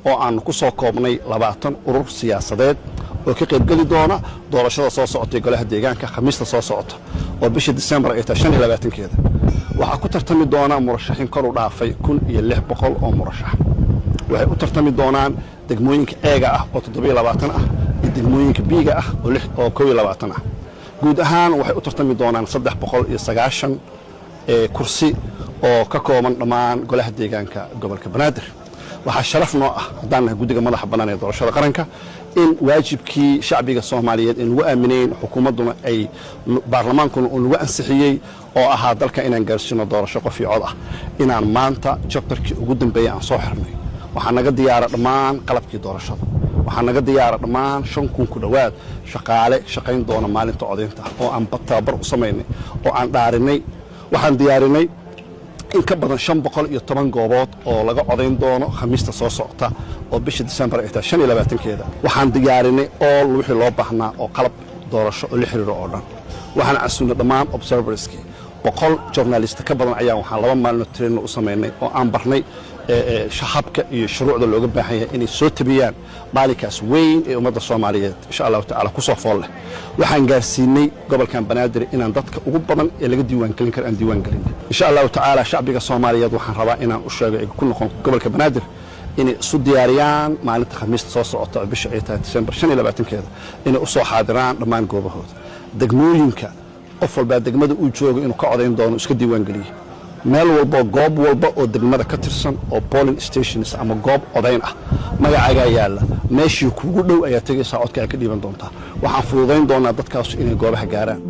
oo aan ku soo koobnay 20 urur siyaasadeed oo ka qayb gali doona doorashada soo socotay golaha deegaanka khamiista soo socota oo bisha December ay tahay 25keeda waxa ku tartami doona murashaxiin kor u dhaafay 1600 oo murashax waxay u tartami doonaan degmooyinka eega ah oo 27 ah iyo degmooyinka biiga ah oo 22 ah guud ahaan waxay u tartami doonaan 390 kursi oo ka kooban dhammaan golaha deegaanka gobolka Banaadir waxa sharaf noo ah hadaan guddiga madaxa banaan ee doorashada qaranka in waajibkii shacbiga Soomaaliyeed in lagu aamineen xukuumaduna ay baarlamaankuna uu lagu ansixiyay oo ahaa dalka inaan gaarsino doorasho qof iyo cod ah inaan maanta chapterkii ugu dambeeyay aan soo xirnay waxa naga diyaar dhammaan qalabkii doorashada waxa naga diyaar dhammaan 5,000 ku dhawaad shaqaale shaqayn doona maalinta codeynta oo aan tababar u sameynay oo aan dhaarinay waxaan diyaarinay in ka badan 510 goobood oo laga codeyn doono khamiista soo socota oo bisha December ay tahay 25keeda waxaan diyaarinay oo wixii loo baahnaa oo qalab doorasho oo la xiriiro oo dhan waxaan casuunay dhammaan observerski 100 journalist ka badan ayaa waxaan 2 maalin train u sameynay oo aan barnay shacabka iyo shuruucda looga baahan yahay inay soo tabiyaan maalinkaas weyn ee ummadda Soomaaliyeed insha Allah ta'ala ku soo fool leh waxaan gaarsiinay gobolkan Banaadir inaan dadka ugu badan ee laga diiwaan gelin karo aan diiwaan gelin insha Allah ta'ala shacbiga Soomaaliyeed waxaan rabaa inaan u sheego ku noqon gobolka Banaadir inay isu diyaariyaan maalinta khamiista soo socota bisha ay tahay December 25keeda inay u soo xaadiraan dhammaan goobahooda degmooyinka qof walba degmada uu joogo inuu ka codeyn doono iska diiwaan geliyo meel walba goob walba oo degmada ka tirsan oo polling stations ama goob codeyn ah magacaaga yaala meeshii kuugu dhow ayaa tagaysaa codka ka dhiiban doontaa waxaan fududeyn doonaa dadkaas inay goobaha gaaraan